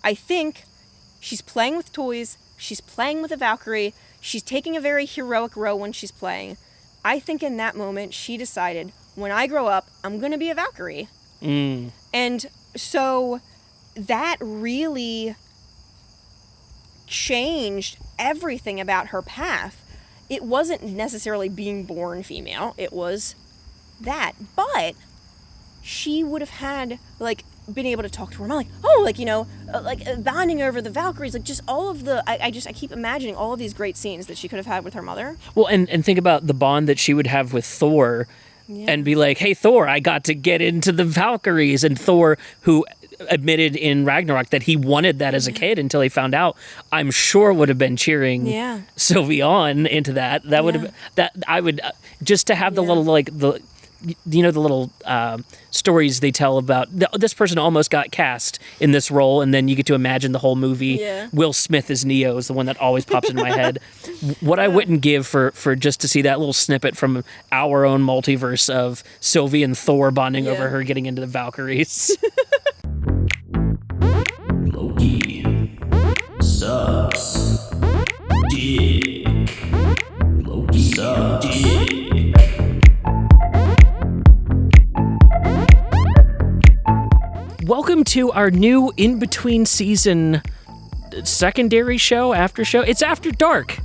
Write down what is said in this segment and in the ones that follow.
I think she's playing with toys. She's playing with a Valkyrie. She's taking a very heroic role when she's playing. I think in that moment, she decided, when I grow up, I'm going to be a Valkyrie. And so that really changed everything about her path. It wasn't necessarily being born female. It was that. But she would have had, like, been able to talk to her mom, like, oh, like, you know, like bonding over the Valkyries, like just all of the, I keep imagining all of these great scenes that she could have had with her mother. Well, and think about the bond that she would have with Thor, and be like, hey, Thor, I got to get into the Valkyries. And Thor, who admitted in Ragnarok that he wanted that as a kid until he found out, I'm sure would have been cheering Sylvie on into that. That would have, that I would, just to have the little, like, the, you know, the little stories they tell about this person almost got cast in this role, and then you get to imagine the whole movie. Will Smith as Neo is the one that always pops in my head. What I wouldn't give for just to see that little snippet from our own multiverse of Sylvie and Thor bonding over her getting into the Valkyries. Loki sucks dick. Loki sucks dick. Welcome to our new in-between season secondary show, after show. It's After Dark.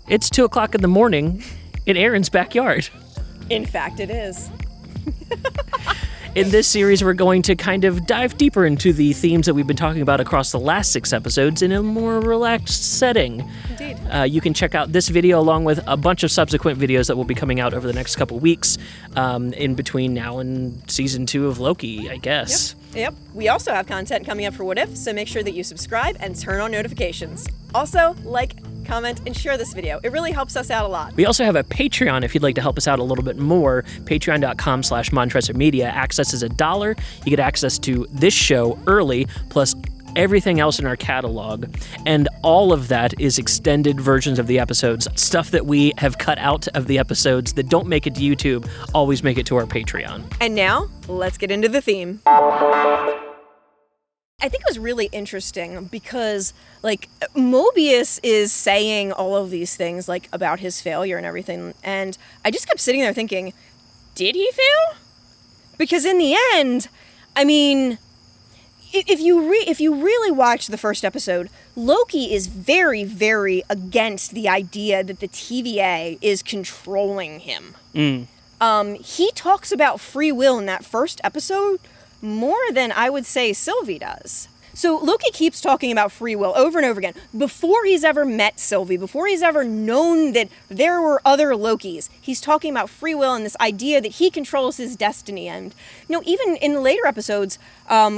It's 2 o'clock in the morning in Aaron's backyard. In fact, it is. In this series, we're going to kind of dive deeper into the themes that we've been talking about across the last 6 episodes in a more relaxed setting. Indeed. You can check out this video along with a bunch of subsequent videos that will be coming out over the next couple weeks in between now and season 2 of Loki, I guess. Yep. We also have content coming up for What If, so make sure that you subscribe and turn on notifications. Also, like, comment, and share this video. It really helps us out a lot. We also have a Patreon if you'd like to help us out a little bit more. Patreon.com/MontreserMedia. Access is $1. You get access to this show early, plus everything else in our catalog. And all of that is extended versions of the episodes. Stuff that we have cut out of the episodes that don't make it to YouTube always make it to our Patreon. And now, let's get into the theme. I think it was really interesting because, like, Mobius is saying all of these things, like, about his failure and everything, and I just kept sitting there thinking, did he fail? Because in the end, I mean, if you really watch the first episode, Loki is very, very against the idea that the TVA is controlling him. He talks about free will in that first episode more than I would say Sylvie does. So Loki keeps talking about free will over and over again. Before he's ever met Sylvie, before he's ever known that there were other Lokis, he's talking about free will and this idea that he controls his destiny. And, you know, even in the later episodes,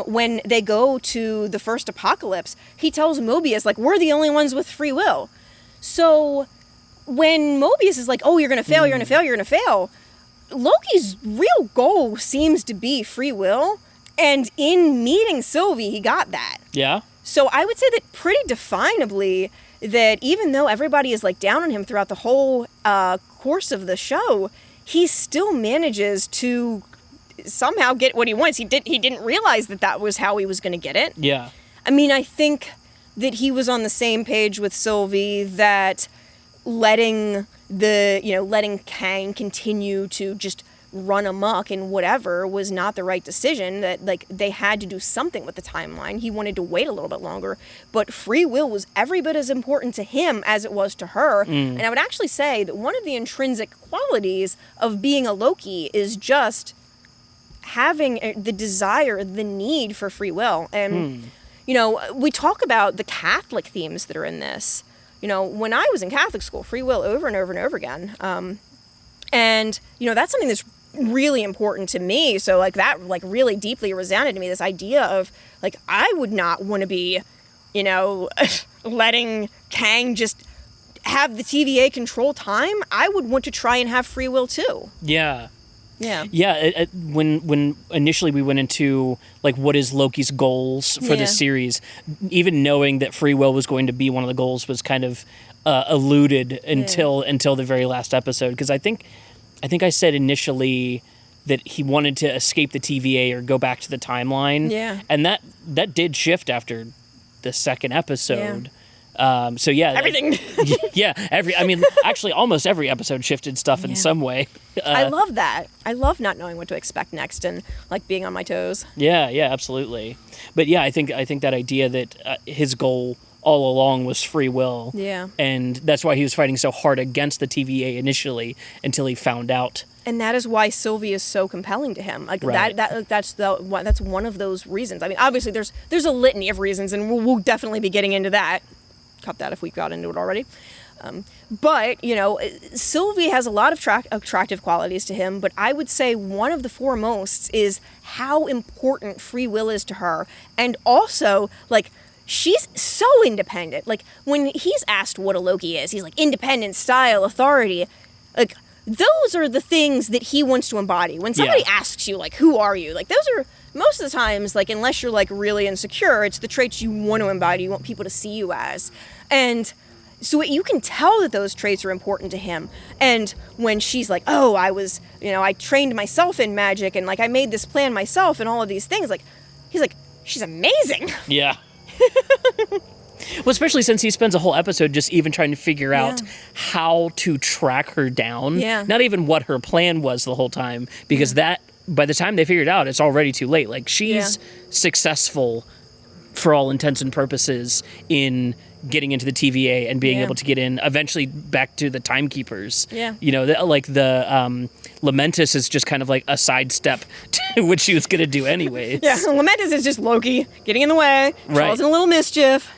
when they go to the first apocalypse, he tells Mobius, like, we're the only ones with free will. So when Mobius is like, oh, you're going to fail, you're going to fail, you're going to fail, Loki's real goal seems to be free will. And in meeting Sylvie, he got that. Yeah. So I would say that pretty definably that even though everybody is, like, down on him throughout the whole course of the show, he still manages to somehow get what he wants. He didn't realize that that was how he was going to get it. Yeah. I mean, I think that he was on the same page with Sylvie that letting Kang continue to just run amok and whatever was not the right decision, that, like, they had to do something with the timeline. He wanted to wait a little bit longer, but free will was every bit as important to him as it was to her. And I would actually say that one of the intrinsic qualities of being a Loki is just having the desire, the need for free will. And you know, we talk about the Catholic themes that are in this. You know, when I was in Catholic school, free will over and over and over again. And, you know, that's something that's really important to me. So, like, that, like, really deeply resounded to me, this idea of, like, I would not want to be, you know, letting Kang just have the TVA control time. I would want to try and have free will too. Yeah. Yeah. Yeah, when initially we went into, like, what is Loki's goals for this series, even knowing that free will was going to be one of the goals was kind of eluded until the very last episode. Because I think I said initially that he wanted to escape the TVA or go back to the timeline. Yeah. And that did shift after the second episode. Everything. Actually almost every episode shifted stuff in some way. I love that. I love not knowing what to expect next and like being on my toes. Yeah, absolutely. But yeah, I think that idea that his goal all along was free will. Yeah. And that's why he was fighting so hard against the TVA initially until he found out. And that is why Sylvie is so compelling to him. Like Right. that's one of those reasons. I mean, obviously there's a litany of reasons, and we'll definitely be getting into that. Cut that if we got into it already. But, Sylvie has a lot of attractive qualities to him, but I would say one of the foremost is how important free will is to her. And also, like, she's so independent. Like, when he's asked what a Loki is, he's like, independent, style, authority. Like, those are the things that he wants to embody. When somebody asks you, like, who are you? Like, those are, most of the times, like, unless you're, like, really insecure, it's the traits you want to embody, you want people to see you as. And so you can tell that those traits are important to him. And when she's like, oh, I trained myself in magic, and, like, I made this plan myself and all of these things, like, he's like, she's amazing. Yeah. Well, especially since he spends a whole episode just even trying to figure out how to track her down. Yeah. Not even what her plan was the whole time, because that, by the time they figured it out, it's already too late. Like, she's successful for all intents and purposes in getting into the TVA and being able to get in eventually back to the Timekeepers. Yeah. Lamentus is just kind of like a sidestep to what she was going to do anyways. Yeah, Lamentus is just Loki getting in the way, causing a little mischief.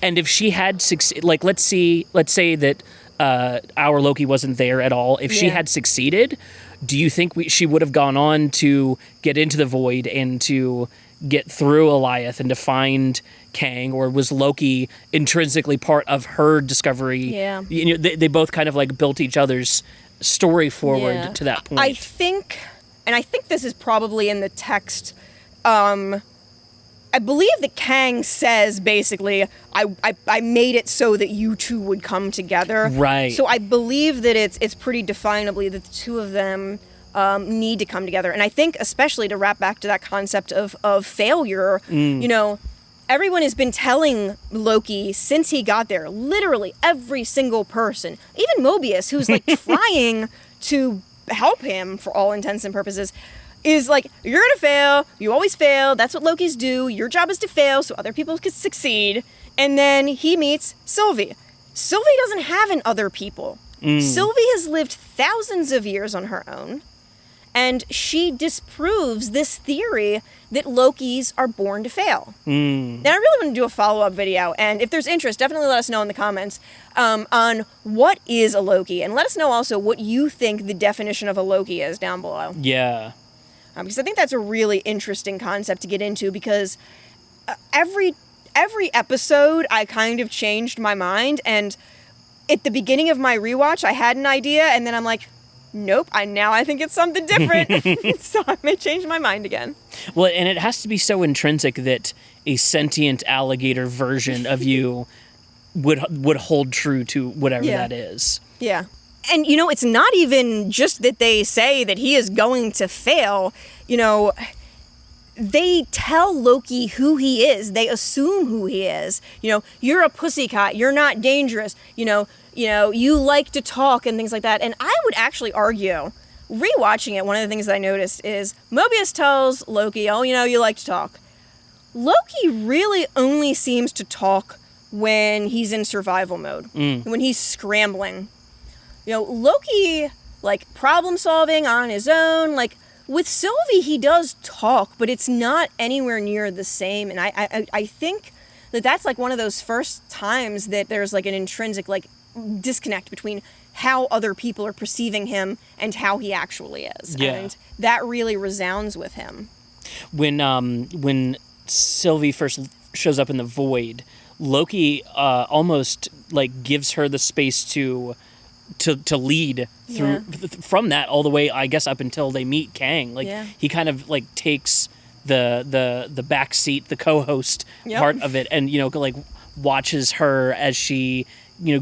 And if she had like, let's say that our Loki wasn't there at all. If she had succeeded, do you think she would have gone on to get into the void and to get through Eliath and to find Kang, or was Loki intrinsically part of her discovery? Yeah. They both kind of like built each other's story forward to that point. I think this is probably in the text. I believe that Kang says basically, I made it so that you two would come together. Right. So I believe that it's pretty definably that the two of them need to come together. And I think especially to wrap back to that concept of failure, everyone has been telling Loki since he got there, literally every single person, even Mobius, who's like trying to help him for all intents and purposes, is like, you're gonna fail, you always fail, that's what Lokis do, your job is to fail so other people can succeed. And then he meets Sylvie. Sylvie doesn't have an other people. Sylvie has lived thousands of years on her own, and she disproves this theory that Lokis are born to fail. Now, I really want to do a follow-up video, and if there's interest, definitely let us know in the comments on what is a Loki, and let us know also what you think the definition of a Loki is down below. Yeah. Because I think that's a really interesting concept to get into, because every episode I kind of changed my mind, and at the beginning of my rewatch I had an idea, and then I'm like, nope, I think it's something different. So I may change my mind again. Well, and it has to be so intrinsic that a sentient alligator version of you would hold true to whatever that is. Yeah. And, it's not even just that they say that he is going to fail. They tell Loki who he is. They assume who he is. You're a pussycat. You're not dangerous. You like to talk and things like that. And I would actually argue, rewatching it, one of the things that I noticed is Mobius tells Loki, oh, you like to talk. Loki really only seems to talk when he's in survival mode, when he's scrambling. Loki, like, problem solving on his own, like, with Sylvie, he does talk, but it's not anywhere near the same. And I think that's, like, one of those first times that there's, like, an intrinsic, like, disconnect between how other people are perceiving him and how he actually is. Yeah. And that really resounds with him. When Sylvie first shows up in the void, Loki almost, like, gives her the space to lead through from that all the way, I guess, up until they meet Kang. Like, he kind of, like, takes the back seat, the co-host part of it, and, like, watches her as she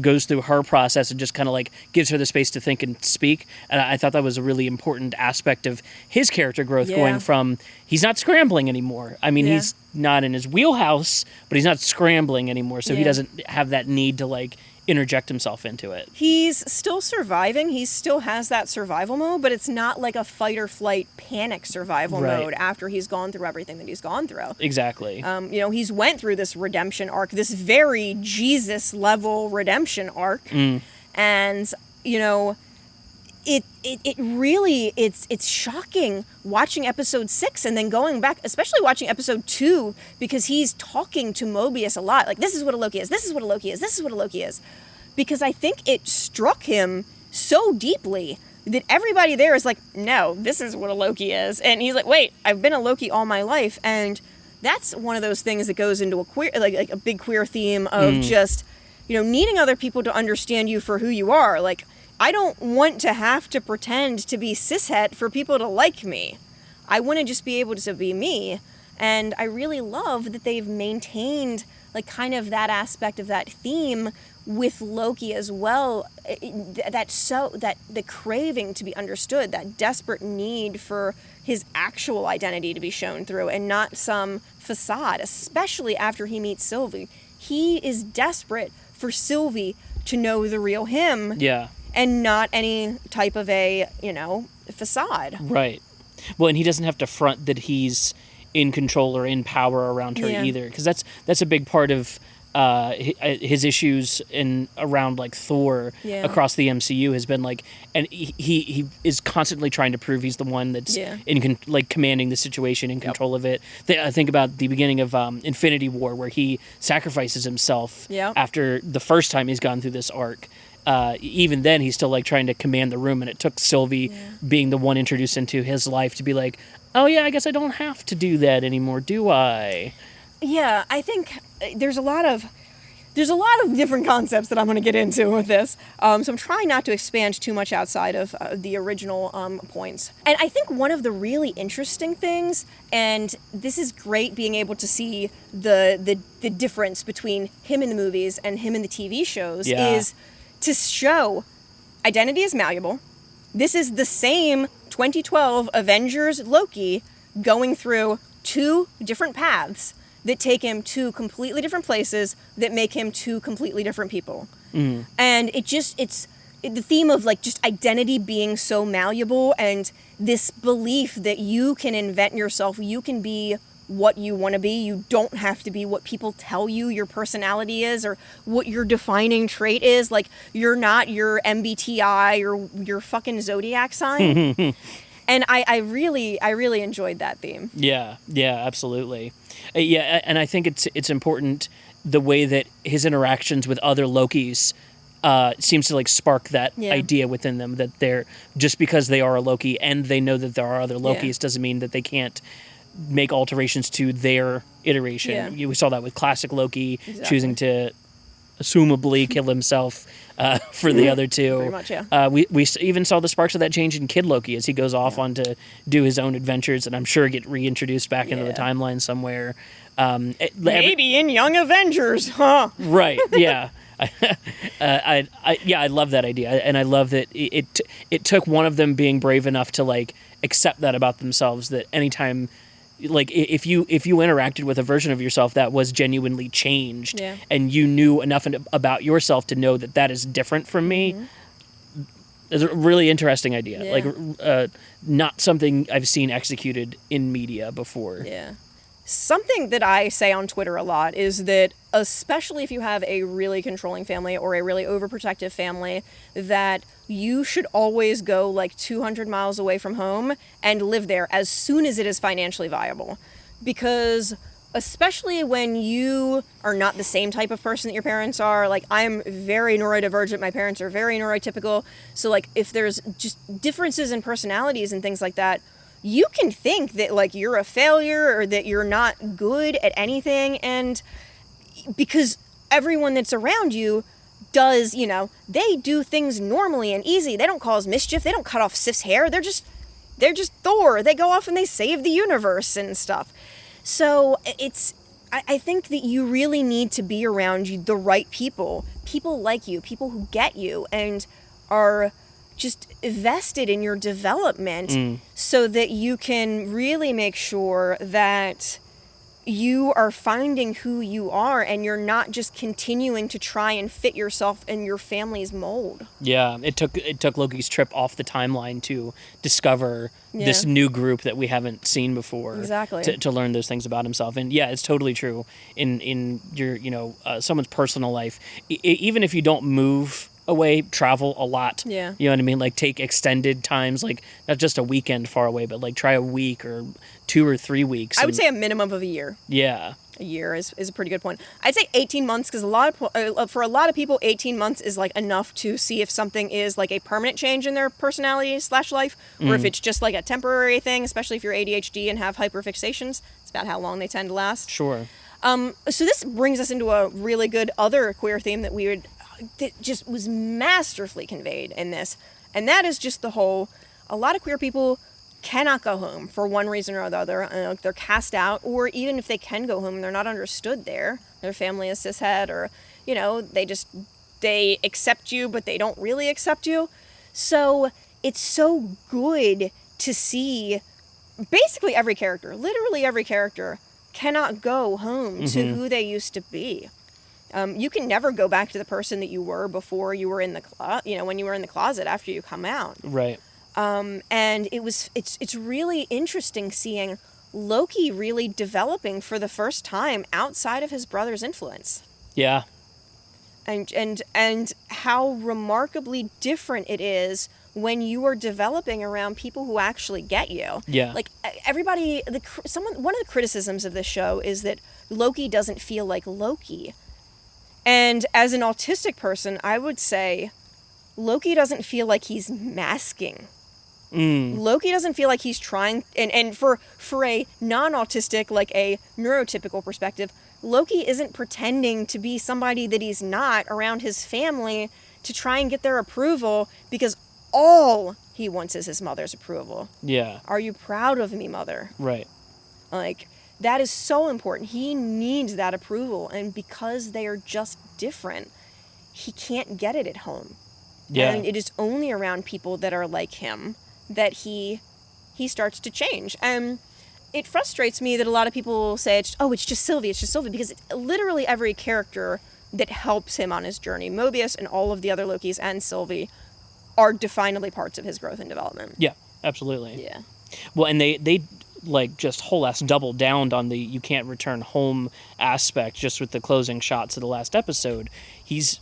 goes through her process and just kind of like gives her the space to think and speak. And I thought that was a really important aspect of his character growth, going from he's not scrambling anymore. I mean, he's not in his wheelhouse, but he's not scrambling anymore. So he doesn't have that need to like interject himself into it. He's still surviving. He still has that survival mode, but it's not like a fight or flight panic survival mode after he's gone through everything that he's gone through. Exactly. He's went through this redemption arc, this very Jesus level redemption arc. And, it really, it's shocking watching episode 6 and then going back, especially watching episode 2, because he's talking to Mobius a lot. Like, this is what a Loki is. This is what a Loki is. This is what a Loki is. Because I think it struck him so deeply that everybody there is like, no, this is what a Loki is. And he's like, wait, I've been a Loki all my life. And that's one of those things that goes into a queer, like a big queer theme of just, needing other people to understand you for who you are. Like, I don't want to have to pretend to be cishet for people to like me. I want to just be able to be me. And I really love that they've maintained like kind of that aspect of that theme with Loki as well. That the craving to be understood, that desperate need for his actual identity to be shown through and not some facade, especially after he meets Sylvie. He is desperate for Sylvie to know the real him. Yeah. And not any type of a, facade. Right. Well, and he doesn't have to front that he's in control or in power around her either, because that's a big part of his issues around like Thor across the MCU has been like, and he is constantly trying to prove he's the one that's commanding the situation, in control of it. I think about the beginning of Infinity War, where he sacrifices himself after the first time he's gone through this arc. Even then, he's still like trying to command the room, and it took Sylvie being the one introduced into his life to be like, oh yeah, I guess I don't have to do that anymore, do I? Yeah, I think there's a lot of different concepts that I'm going to get into with this. So I'm trying not to expand too much outside of the original points. And I think one of the really interesting things, and this is great being able to see the difference between him in the movies and him in the TV shows, is to show identity is malleable. This is the same 2012 Avengers Loki going through 2 different paths that take him to completely different places that make him 2 completely different people. And it's the theme of like just identity being so malleable, and this belief that you can invent yourself, you can be what you want to be. You don't have to be what people tell you your personality is or what your defining trait is. Like, you're not your MBTI or your fucking zodiac sign. And I really enjoyed that theme. Yeah, absolutely. And I think it's important the way that his interactions with other Lokis seems to like spark that idea within them, that they're, just because they are a Loki and they know that there are other Lokis doesn't mean that they can't make alterations to their iteration. We saw that with classic Loki choosing to assumably kill himself for the other 2. Pretty much, yeah. We even saw the sparks of that change in Kid Loki as he goes off on to do his own adventures, and I'm sure get reintroduced back into the timeline somewhere. Maybe in Young Avengers, huh? Right, yeah. I love that idea, and I love that it took one of them being brave enough to like accept that about themselves, that anytime, like, if you interacted with a version of yourself that was genuinely changed, and you knew enough about yourself to know that is different from me, it's a really interesting idea. Like, not something I've seen executed in media before. Yeah. Something that I say on Twitter a lot is that, especially if you have a really controlling family or a really overprotective family, that you should always go like 200 miles away from home and live there as soon as it is financially viable. Because especially when you are not the same type of person that your parents are, like, I'm very neurodivergent, my parents are very neurotypical, so like if there's just differences in personalities and things like that, you can think that like you're a failure or that you're not good at anything, and because everyone that's around you does, they do things normally and easy. They don't cause mischief. They don't cut off Sif's hair. They're just Thor. They go off and they save the universe and stuff. So I think that you really need to be around the right people people like you, people who get you and are just vested in your development so that you can really make sure that you are finding who you are and you're not just continuing to try and fit yourself in your family's mold. Yeah, it took Loki's trip off the timeline to discover this new group that we haven't seen before. Exactly. To learn those things about himself. And yeah, it's totally true in your, someone's personal life. Even if you don't move away, travel a lot. Yeah. You know what I mean? Like take extended times, like not just a weekend far away, but like try a week or 2 or 3 weeks. I would say a minimum of a year. Yeah. A year is a pretty good point. I'd say 18 months because for a lot of people, 18 months is like enough to see if something is like a permanent change in their personality / life, or if it's just like a temporary thing, especially if you're ADHD and have hyperfixations. It's about how long they tend to last. Sure. So this brings us into a really good other queer theme that just was masterfully conveyed in this. And that is just the whole, a lot of queer people cannot go home for one reason or the other. They're cast out, or even if they can go home, they're not understood there. Their family is cishet, or, they accept you, but they don't really accept you. So it's so good to see basically every character, literally every character, cannot go home to who they used to be. You can never go back to the person that you were before you were in the when you were in the closet after you come out. Right. And it's really interesting seeing Loki really developing for the first time outside of his brother's influence. Yeah. And how remarkably different it is when you are developing around people who actually get you. Yeah. Like everybody, one of the criticisms of this show is that Loki doesn't feel like Loki. And as an autistic person, I would say Loki doesn't feel like he's masking. Loki doesn't feel like he's trying, and for a non-autistic, like a neurotypical perspective, Loki isn't pretending to be somebody that he's not around his family to try and get their approval, because all he wants is his mother's approval. Yeah. Are you proud of me, mother? Right. Like, that is so important. He needs that approval, and because they are just different, he can't get it at home. Yeah. And it is only around people that are like him that he starts to change. And it frustrates me that a lot of people will say, it's just Sylvie, because literally every character that helps him on his journey, Mobius and all of the other Lokis and Sylvie, are definably parts of his growth and development. Yeah, absolutely. Yeah. Well, and they like just whole ass doubled down on the you can't return home aspect just with the closing shots of the last episode. He's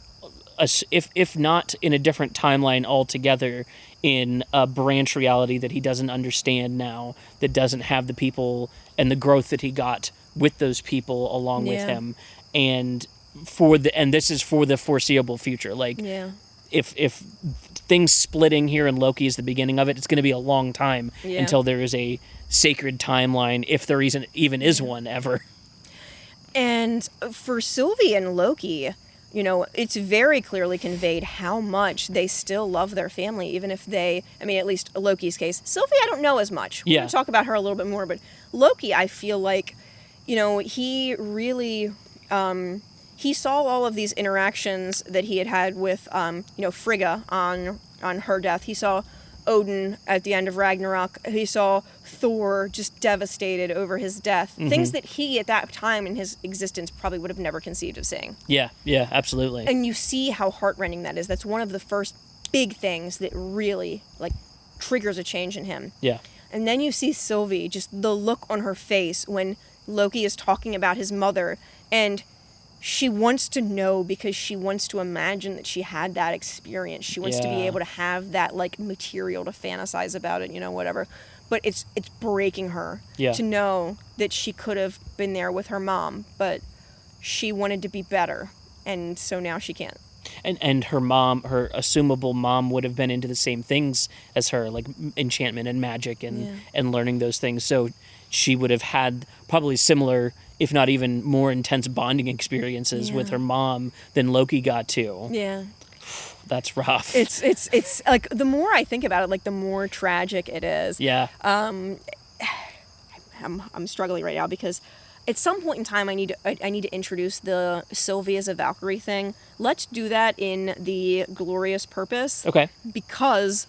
if not in a different timeline altogether, in a branch reality that he doesn't understand now, that doesn't have the people and the growth that he got with those people along with him, and this is for the foreseeable future. Like, if things splitting here in Loki is the beginning of it, it's going to be a long time until there is a sacred timeline, if there even is one ever. And for Sylvie and Loki, it's very clearly conveyed how much they still love their family, even if at least Loki's case. Sylvie, I don't know as much. We're going to talk about her a little bit more, but Loki, I feel like, he really, he saw all of these interactions that he had with, Frigga on her death. He saw Odin at the end of Ragnarok. He saw Thor just devastated over his death. Things that he, at that time in his existence, probably would have never conceived of seeing. Yeah, absolutely. And you see how heartrending that is. That's one of the first big things that really, triggers a change in him. Yeah. And then you see Sylvie, just the look on her face when Loki is talking about his mother, and she wants to know because she wants to imagine that she had that experience. She wants to be able to have that material to fantasize about it, whatever. But it's breaking her to know that she could have been there with her mom, but she wanted to be better, and so now she can't. And her mom, her assumable mom, would have been into the same things as her, like enchantment and magic and learning those things. So she would have had probably similar, if not even more intense bonding experiences with her mom than Loki got to. Yeah. That's rough. It's like, the more I think about it, the more tragic it is. Yeah. I'm struggling right now because at some point in time, I need to introduce the Sylvie as a Valkyrie thing. Let's do that in the Glorious Purpose. Okay. Because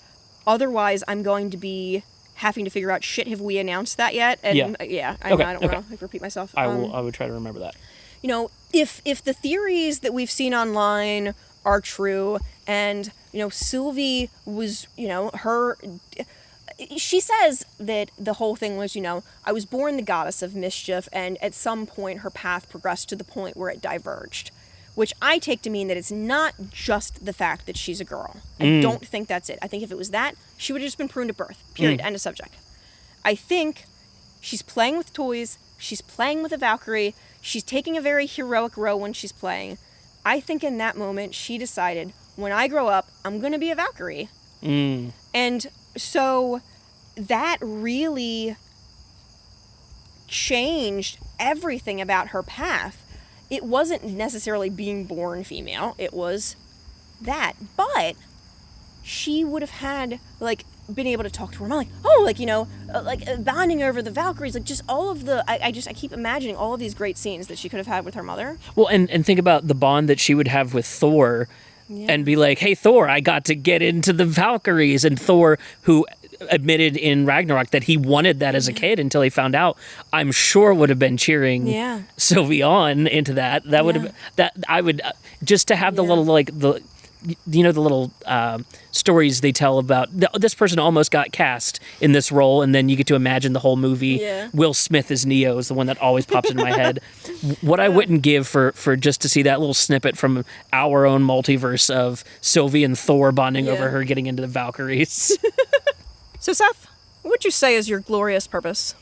otherwise, I'm going to be having to figure out, shit, have we announced that yet? And I don't want to repeat myself. I would try to remember that. You know, if the theories that we've seen online are true, and, you know, Sylvie was, you know, she says that the whole thing was, you know, I was born the goddess of mischief, and at some point her path progressed to the point where it diverged, which I take to mean that it's not just the fact that she's a girl. I don't think that's it. I think if it was that, she would have just been pruned at birth. Period. End of subject. I think she's playing with toys. She's playing with a Valkyrie. She's taking a very heroic role when she's playing. I think in that moment she decided, when I grow up, I'm going to be a Valkyrie. And so that really changed everything about her path. It wasn't necessarily being born female. It was that. But she would have had, like, been able to talk to her mom, like, oh, like, you know, bonding over the Valkyries, like, just all of the, I keep imagining all of these great scenes that she could have had with her mother. Well, and think about the bond that she would have with Thor, and be like, hey, Thor, I got to get into the Valkyries, and Thor, who admitted in Ragnarok that he wanted that as a kid until he found out, I'm sure would have been cheering Sylvie on into that. That would have, that I would, just to have the little, like, the, you know, the little stories they tell about this person almost got cast in this role, and then you get to imagine the whole movie. Will Smith as Neo is the one that always pops into my head. What I wouldn't give for just to see that little snippet from our own multiverse of Sylvie and Thor bonding over her getting into the Valkyries. So, Seth, what would you say is your glorious purpose?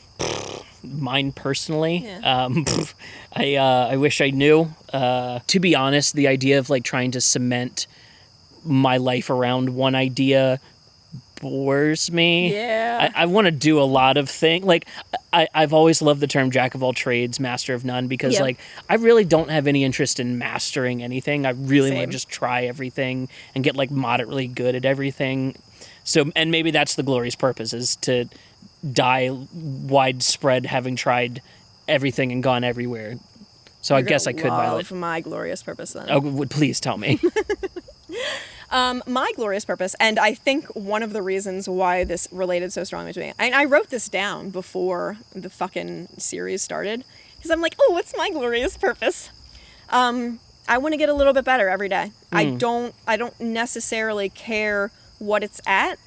Mine personally, I wish I knew. To be honest, the idea of, like, trying to cement my life around one idea bores me. I want to do a lot of things. Like, I've always loved the term jack of all trades, master of none, because like, I really don't have any interest in mastering anything. I really want to just try everything and get, like, moderately good at everything. So, and maybe that's the glorious purpose, is to die widespread, having tried everything and gone everywhere. So I guess I could love my glorious purpose then. Oh, please tell me. My glorious purpose, and I think one of the reasons why this related so strongly to me, and I wrote this down before the fucking series started, because I'm like, oh, what's my glorious purpose? I want to get a little bit better every day. I don't necessarily care what it's at.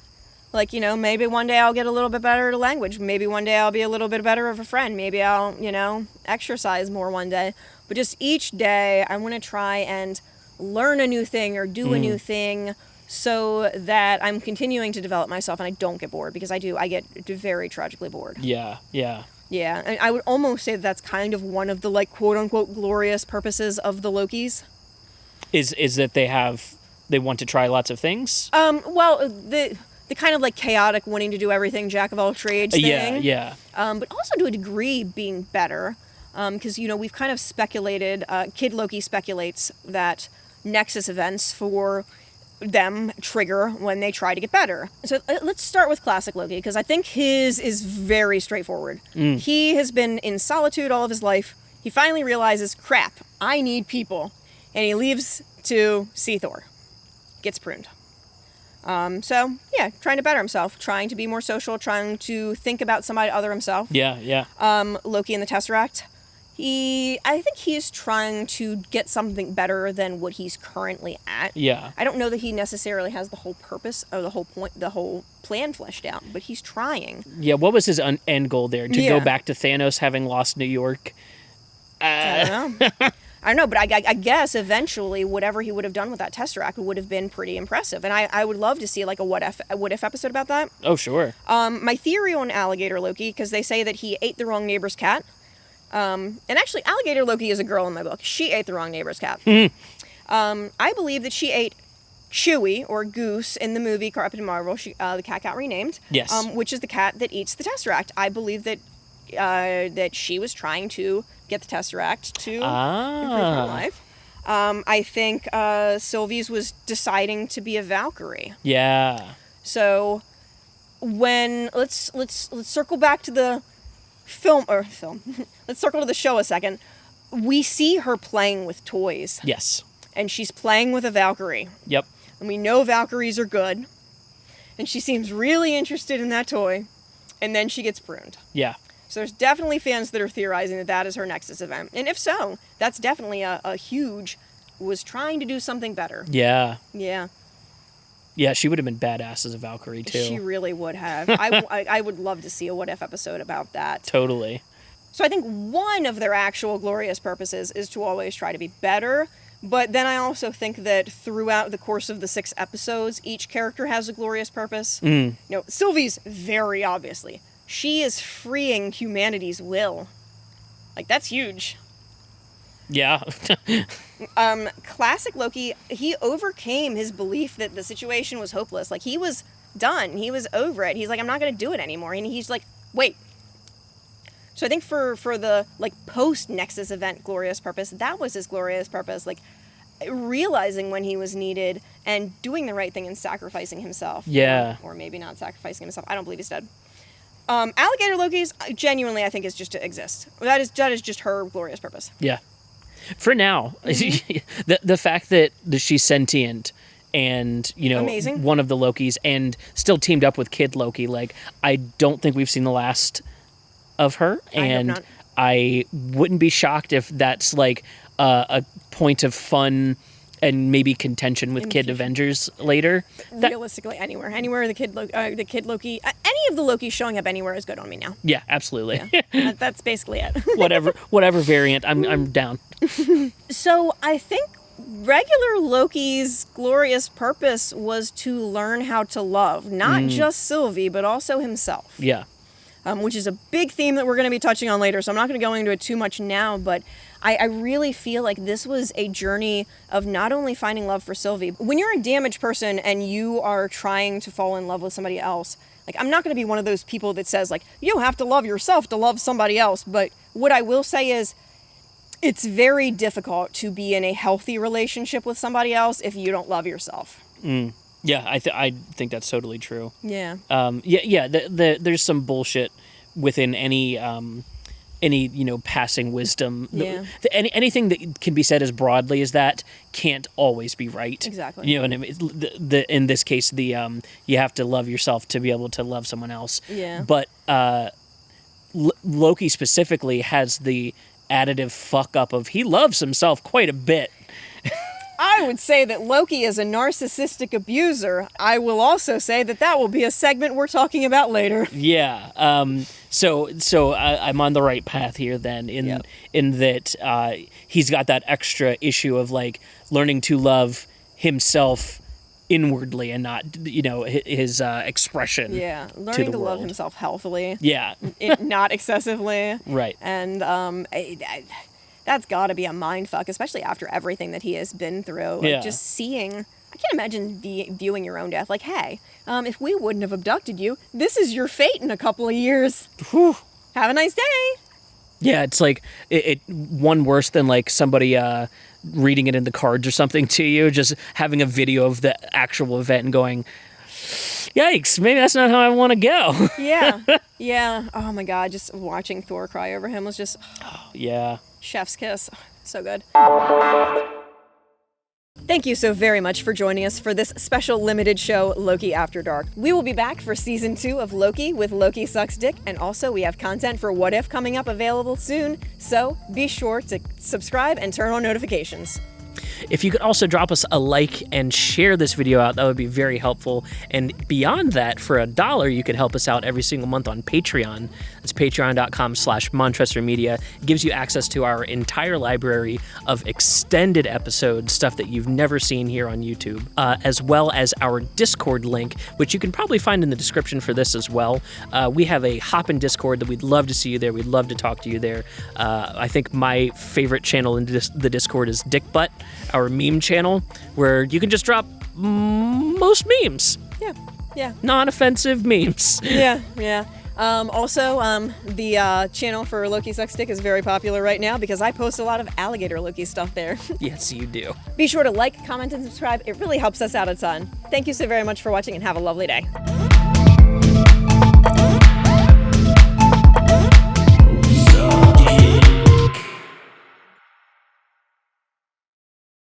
Like, you know, maybe one day I'll get a little bit better at a language. Maybe one day I'll be a little bit better of a friend. Maybe I'll, you know, exercise more one day. But just each day I want to try and learn a new thing or do a new thing, so that I'm continuing to develop myself and I don't get bored, because I get very tragically bored. Yeah, and I would almost say that's kind of one of the, like, quote-unquote glorious purposes of the Lokis. Is that they want to try lots of things? Well, the kind of, like, chaotic wanting to do everything, jack of all trades thing. But also to a degree being better, because, you know, we've kind of speculated, Kid Loki speculates that Nexus events for them trigger when they try to get better. So let's start with classic Loki, because I think his is very straightforward. He has been in solitude all of his life. He finally realizes, crap, I need people. And he leaves to see Thor. Gets pruned. So, yeah, trying to better himself, trying to be more social, trying to think about somebody other himself. Loki in the Tesseract. I think he's trying to get something better than what he's currently at. I don't know that he necessarily has the whole purpose or the whole point, the whole plan fleshed out, but he's trying. What was his end goal there? To go back to Thanos having lost New York? I don't know. I don't know, but I guess eventually whatever he would have done with that Tesseract would have been pretty impressive. And I would love to see, like, a what if episode about that. Oh, sure. My theory on Alligator Loki, because they say that he ate the wrong neighbor's cat. And actually, Alligator Loki is a girl in my book. She ate the wrong neighbor's cat. I believe that she ate Chewie, or Goose, in the movie Captain Marvel. The cat got renamed. Yes. Which is the cat that eats the Tesseract. I believe that that she was trying to get the Tesseract to improve her life. I think Sylvie's was deciding to be a Valkyrie. So when let's circle back to film. Let's circle to the show a second. We see her playing with toys. Yes. And she's playing with a Valkyrie. Yep. And we know Valkyries are good. And she seems really interested in that toy. And then she gets pruned. Yeah. So there's definitely fans that are theorizing that that is her Nexus event. And if so, that's definitely a huge, was trying to do something better. Yeah. Yeah. Yeah, she would have been badass as a Valkyrie, too. She really would have. I would love to see a what if episode about that. Totally. So I think one of their actual glorious purposes is to always try to be better. But then I also think that throughout the course of the 6 episodes, each character has a glorious purpose. You know, Sylvie's very obviously. She is freeing humanity's will. Like, that's huge. Yeah. Classic Loki, he overcame his belief that the situation was hopeless. Like, he was done. He was over it. He's like, I'm not going to do it anymore. And he's like, wait. So I think for the, like, post-Nexus event glorious purpose, that was his glorious purpose. Like, realizing when he was needed and doing the right thing and sacrificing himself. Yeah. Or maybe not sacrificing himself. I don't believe he's dead. Alligator Loki's, genuinely, I think, is just to exist. That is just her glorious purpose. Yeah. For now, the fact that she's sentient and, you know, Amazing. One of the Lokis and still teamed up with Kid Loki, like, I don't think we've seen the last of her. And I hope not. I wouldn't be shocked if that's, like, a point of fun and maybe contention with Kid Avengers later. Realistically, anywhere the Kid Loki, any of the Lokis showing up anywhere is good on me now. Yeah, absolutely. Yeah. That's basically it. whatever variant, I'm down. So I think regular Loki's glorious purpose was to learn how to love, not just Sylvie, but also himself. Yeah. Which is a big theme that we're going to be touching on later, so I'm not going to go into it too much now, but I really feel like this was a journey of not only finding love for Sylvie. When you're a damaged person and you are trying to fall in love with somebody else, like, I'm not going to be one of those people that says, like, you have to love yourself to love somebody else, but what I will say is, it's very difficult to be in a healthy relationship with somebody else if you don't love yourself. Yeah, I think that's totally true. Yeah. There's some bullshit within any passing wisdom. Yeah. Anything that can be said as broadly as that can't always be right. Exactly. You know, and in this case, you have to love yourself to be able to love someone else. Yeah. But Loki specifically has the additive fuck up of he loves himself quite a bit. I would say that Loki is a narcissistic abuser. I will also say that will be a segment we're talking about later. Yeah. So I'm on the right path here then in that he's got that extra issue of, like, learning to love himself inwardly and not, his expression. Yeah. Learning to love world. himself healthily. Yeah. Not excessively. Right. And that's got to be a mindfuck, especially after everything that he has been through. Like, Yeah. just seeing, I can't imagine viewing your own death. Like, hey, if we wouldn't have abducted you, this is your fate in a couple of years. Whew. Have a nice day. Yeah, it's like it one worse than, like, somebody reading it in the cards or something to you, just having a video of the actual event and going, yikes, maybe that's not how I want to go. Yeah. Yeah. Oh my God. Just watching Thor cry over him was just Yeah. chef's kiss. So good. Thank you so very much for joining us for this special limited show, Loki After Dark. We will be back for season 2 of Loki with Loki Sucks Dick, and also we have content for What If coming up available soon, so be sure to subscribe and turn on notifications. If you could also drop us a like and share this video out, that would be very helpful. And beyond that, for $1, you can help us out every single month on Patreon. That's patreon.com/MonchesterMedia. It gives you access to our entire library of extended episodes, stuff that you've never seen here on YouTube, as well as our Discord link, which you can probably find in the description for this as well. We have a hop-in Discord that we'd love to see you there. We'd love to talk to you there. I think my favorite channel in the Discord is Dick Butt, our meme channel, where you can just drop most memes. Yeah. Non-offensive memes. Yeah. Also, the channel for Loki Sucks Dick is very popular right now because I post a lot of Alligator Loki stuff there. Yes, you do. Be sure to like, comment, and subscribe. It really helps us out a ton. Thank you so very much for watching and have a lovely day.